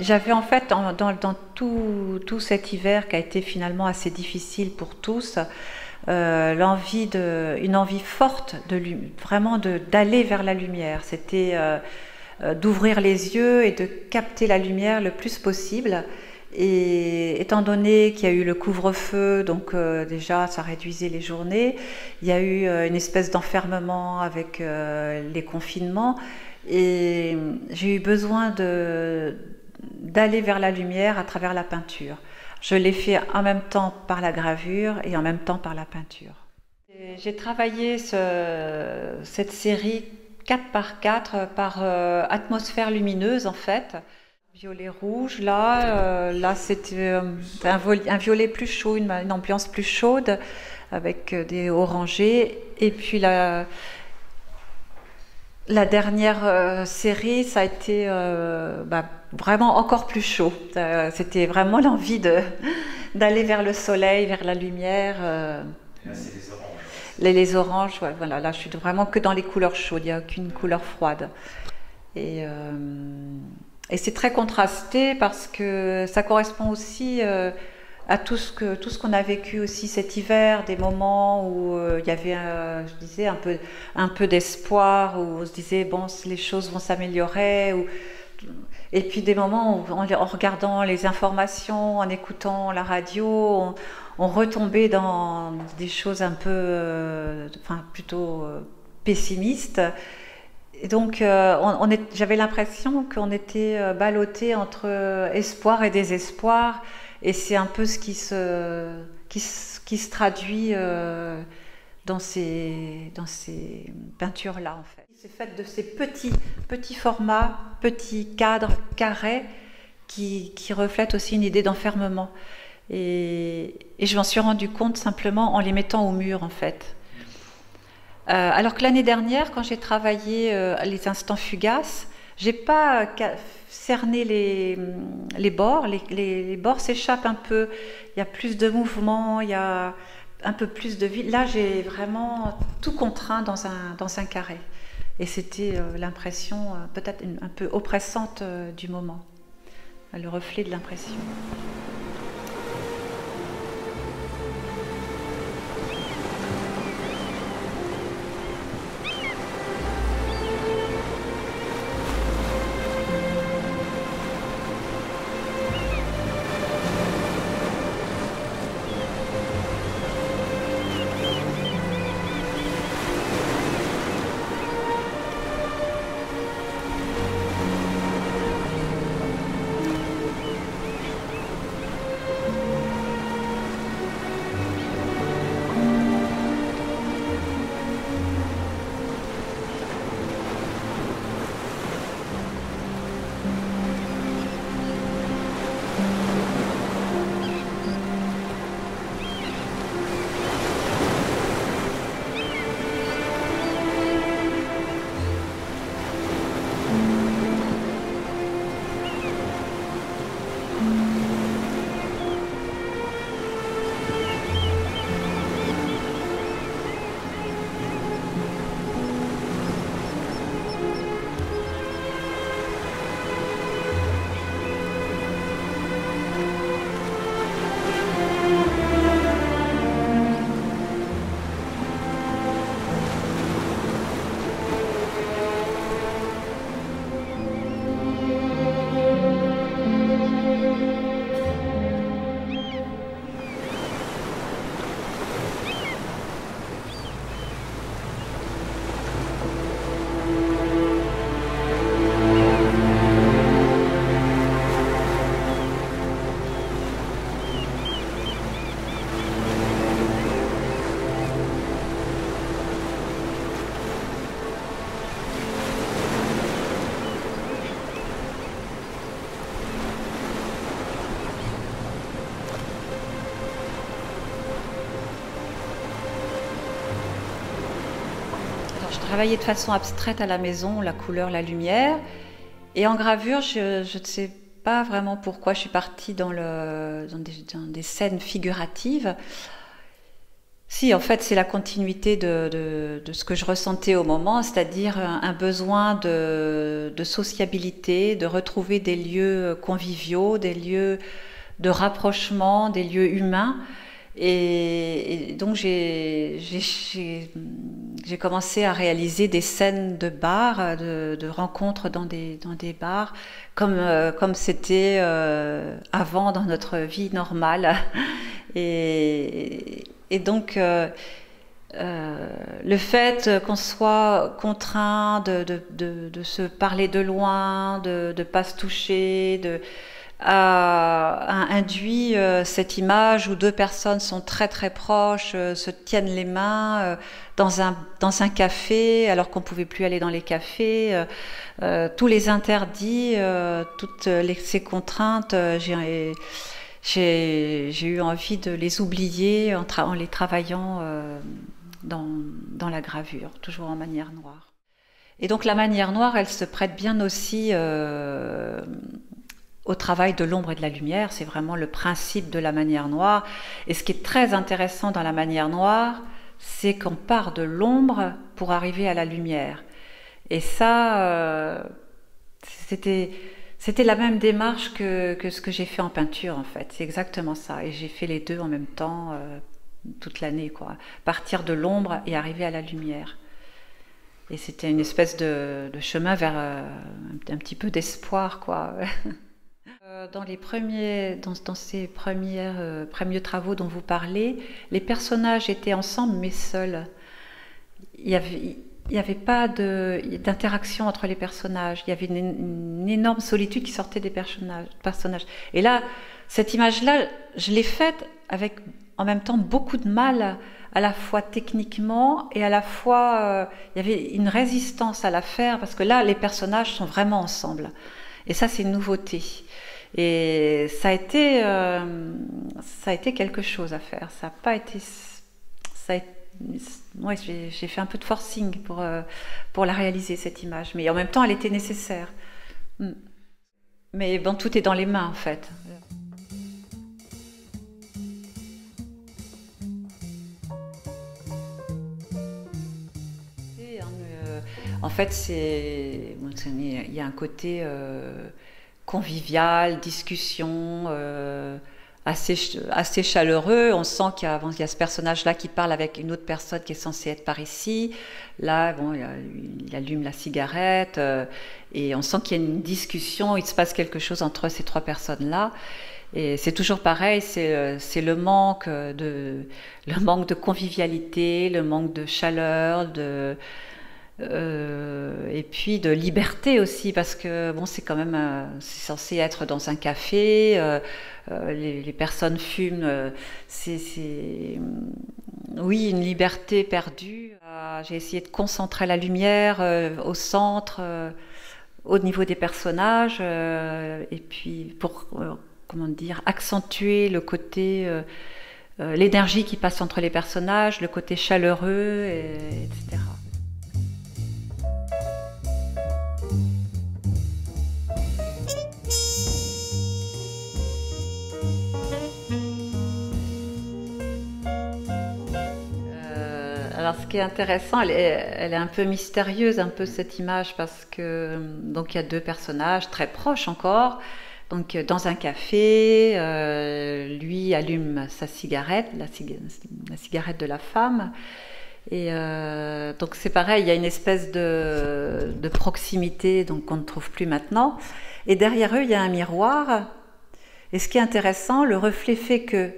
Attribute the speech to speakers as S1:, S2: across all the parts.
S1: J'avais en fait, dans tout cet hiver qui a été finalement assez difficile pour tous, une envie forte vraiment d'aller vers la lumière. C'était d'ouvrir les yeux et de capter la lumière le plus possible. Et étant donné qu'il y a eu le couvre-feu, donc déjà ça réduisait les journées, il y a eu une espèce d'enfermement avec les confinements, et j'ai eu besoin d'aller vers la lumière à travers la peinture. Je l'ai fait en même temps par la gravure et en même temps par la peinture. J'ai travaillé cette série 4 par 4 par atmosphère lumineuse en fait. Violet rouge, là c'était un violet plus chaud, une ambiance plus chaude avec des orangés. Et puis la dernière série, ça a été vraiment encore plus chaud. C'était vraiment l'envie d'aller vers le soleil, vers la lumière.
S2: Là, c'est les oranges.
S1: Les oranges, ouais, voilà, là je suis vraiment que dans les couleurs chaudes, il n'y a aucune couleur froide. Et, euh, et c'est très contrasté parce que ça correspond aussi à tout ce qu'on a vécu aussi cet hiver, des moments où il y avait, je disais, un peu d'espoir, où on se disait, bon, les choses vont s'améliorer. Et puis des moments où, en regardant les informations, en écoutant la radio, on retombait dans des choses un peu, plutôt pessimistes. Et donc, j'avais l'impression qu'on était ballottés entre espoir et désespoir, et c'est un peu ce qui se traduit dans ces peintures-là, en fait. C'est fait de ces petits formats, petits cadres carrés qui reflètent aussi une idée d'enfermement. Et je m'en suis rendu compte simplement en les mettant au mur, en fait. Alors que l'année dernière, quand j'ai travaillé les instants fugaces, j'ai pas cerné les bords. Les bords s'échappent un peu. Il y a plus de mouvement, il y a un peu plus de vie. Là, j'ai vraiment tout contraint dans un carré. Et c'était l'impression peut-être un peu oppressante du moment, le reflet de l'impression. Je travaillais de façon abstraite à la maison, la couleur, la lumière. Et en gravure, je ne sais pas vraiment pourquoi je suis partie dans des scènes figuratives. Si, en fait, c'est la continuité de ce que je ressentais au moment, c'est-à-dire un besoin de sociabilité, de retrouver des lieux conviviaux, des lieux de rapprochement, des lieux humains. Et donc j'ai commencé à réaliser des scènes de bars, de rencontres dans des bars, comme c'était avant dans notre vie normale. Et donc le fait qu'on soit contraint de se parler de loin, de ne pas se toucher, a induit cette image où deux personnes sont très très proches, se tiennent les mains dans un café alors qu'on pouvait plus aller dans les cafés, tous les interdits, ces contraintes, j'ai eu envie de les oublier en les travaillant dans la gravure, toujours en manière noire. Et donc la manière noire, elle se prête bien aussi au travail de l'ombre et de la lumière. C'est vraiment le principe de la manière noire. Et ce qui est très intéressant dans la manière noire, c'est qu'on part de l'ombre pour arriver à la lumière. Et ça, c'était la même démarche que ce que j'ai fait en peinture, en fait. C'est exactement ça. Et j'ai fait les deux en même temps toute l'année, quoi. Partir de l'ombre et arriver à la lumière. Et c'était une espèce de chemin vers un petit peu d'espoir, quoi. Dans ces premiers travaux dont vous parlez, les personnages étaient ensemble mais seuls. Il y avait pas d'interaction entre les personnages. Il y avait une énorme solitude qui sortait des personnages. Et là, cette image-là, je l'ai faite avec en même temps beaucoup de mal, à la fois techniquement et à la fois il y avait une résistance à la faire parce que là, les personnages sont vraiment ensemble. Et ça, c'est une nouveauté. Et ça a été quelque chose à faire. Ça n'a pas été. Ouais, j'ai fait un peu de forcing pour la réaliser, cette image. Mais en même temps, elle était nécessaire. Mais bon, tout est dans les mains, en fait. En fait, il y a un côté convivial, discussion, assez chaleureux. On sent qu'il y a ce personnage-là qui parle avec une autre personne qui est censée être par ici. Là, bon, il allume la cigarette et on sent qu'il y a une discussion, il se passe quelque chose entre ces trois personnes-là. Et c'est toujours pareil, c'est le manque de convivialité, le manque de chaleur, et puis de liberté aussi, parce que bon, c'est quand même c'est censé être dans un café, les personnes fument, oui, une liberté perdue. J'ai essayé de concentrer la lumière au centre, au niveau des personnages, et puis pour comment dire, accentuer le côté l'énergie qui passe entre les personnages, le côté chaleureux, etc. Alors, ce qui est intéressant, elle est un peu mystérieuse, un peu cette image, parce que donc il y a deux personnages très proches encore. Donc, dans un café, lui allume sa cigarette, la cigarette de la femme. Et donc c'est pareil, il y a une espèce de proximité donc qu'on ne trouve plus maintenant. Et derrière eux, il y a un miroir. Et ce qui est intéressant, le reflet fait que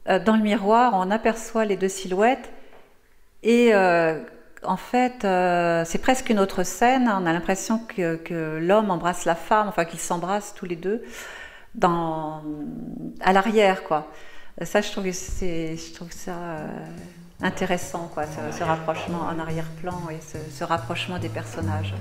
S1: dans le miroir, on aperçoit les deux silhouettes. Et en fait, c'est presque une autre scène. On a l'impression que l'homme embrasse la femme, enfin qu'ils s'embrassent tous les deux à l'arrière, quoi. Ça, je trouve ça intéressant, quoi, ce rapprochement en arrière-plan et ce rapprochement des personnages.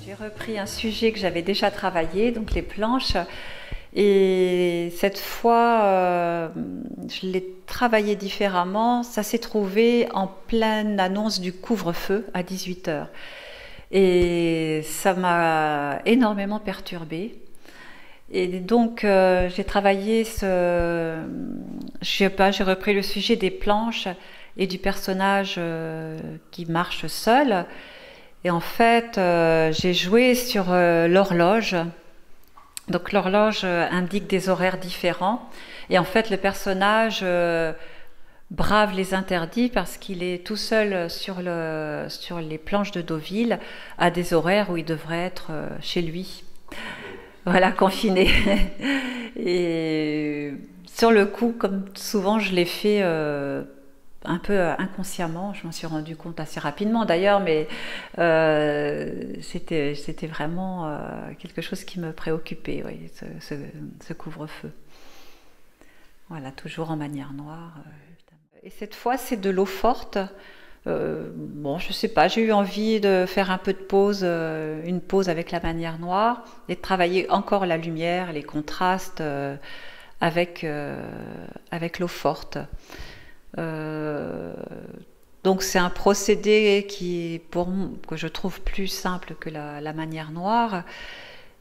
S1: J'ai repris un sujet que j'avais déjà travaillé, donc les planches. Et cette fois, je l'ai travaillé différemment. Ça s'est trouvé en pleine annonce du couvre-feu à 18 h. Et ça m'a énormément perturbée. Et donc, j'ai travaillé j'ai repris le sujet des planches et du personnage qui marche seul. Et en fait, j'ai joué sur l'horloge. Donc l'horloge indique des horaires différents. Et en fait, le personnage brave les interdits parce qu'il est tout seul sur les planches de Deauville à des horaires où il devrait être chez lui. Voilà, confiné. Et sur le coup, comme souvent, je l'ai fait un peu inconsciemment. Je m'en suis rendu compte assez rapidement d'ailleurs, mais c'était vraiment quelque chose qui me préoccupait, oui, ce couvre-feu. Voilà, toujours en manière noire. Et cette fois, c'est de l'eau forte. Bon, je sais pas, j'ai eu envie de faire un peu de pause, une pause avec la manière noire et de travailler encore la lumière, les contrastes avec l'eau forte. Donc c'est un procédé que je trouve plus simple que la manière noire,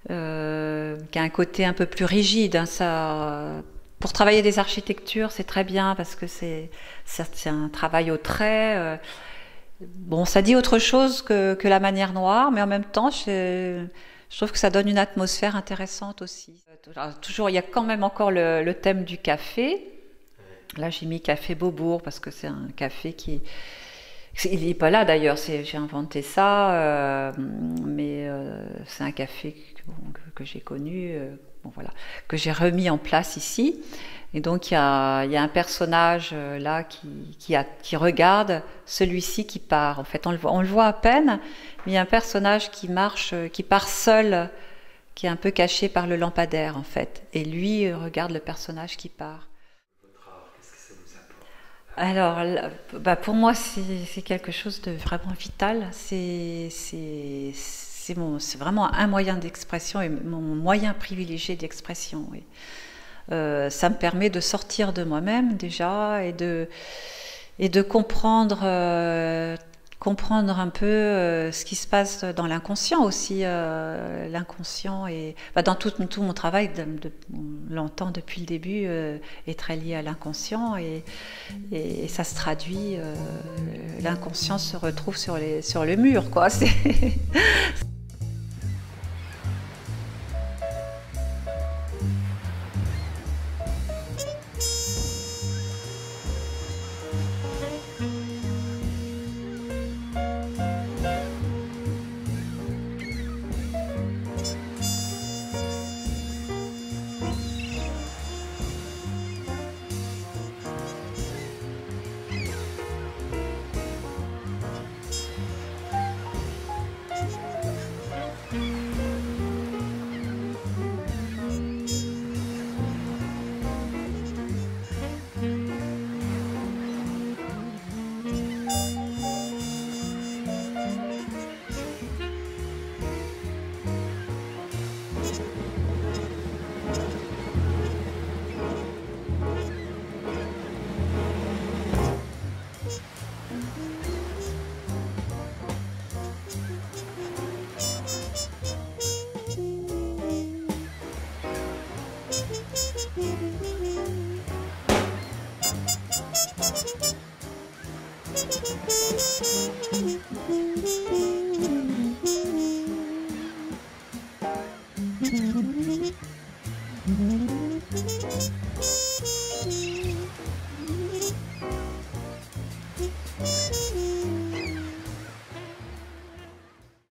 S1: qui a un côté un peu plus rigide, hein. Pour travailler des architectures, c'est très bien parce que c'est un travail au trait. Bon, ça dit autre chose que la manière noire, mais en même temps, je trouve que ça donne une atmosphère intéressante aussi. Toujours, il y a quand même encore le thème du café. Là, j'ai mis Café Beaubourg parce que c'est un café il n'est pas là d'ailleurs, j'ai inventé ça, mais c'est un café que j'ai connu, voilà, que j'ai remis en place ici. Et donc il y a un personnage là qui regarde celui-ci qui part. En fait, on le voit à peine, mais il y a un personnage qui marche, qui part seul, qui est un peu caché par le lampadaire en fait. Et lui regarde le personnage qui part. Alors, pour moi, c'est quelque chose de vraiment vital. C'est vraiment un moyen d'expression et mon moyen privilégié d'expression. Oui. Ça me permet de sortir de moi-même déjà et de comprendre un peu ce qui se passe dans l'inconscient aussi. L'inconscient et dans tout mon travail, on l'entend depuis le début, est très lié à l'inconscient et ça se traduit. L'inconscient se retrouve sur le mur, quoi.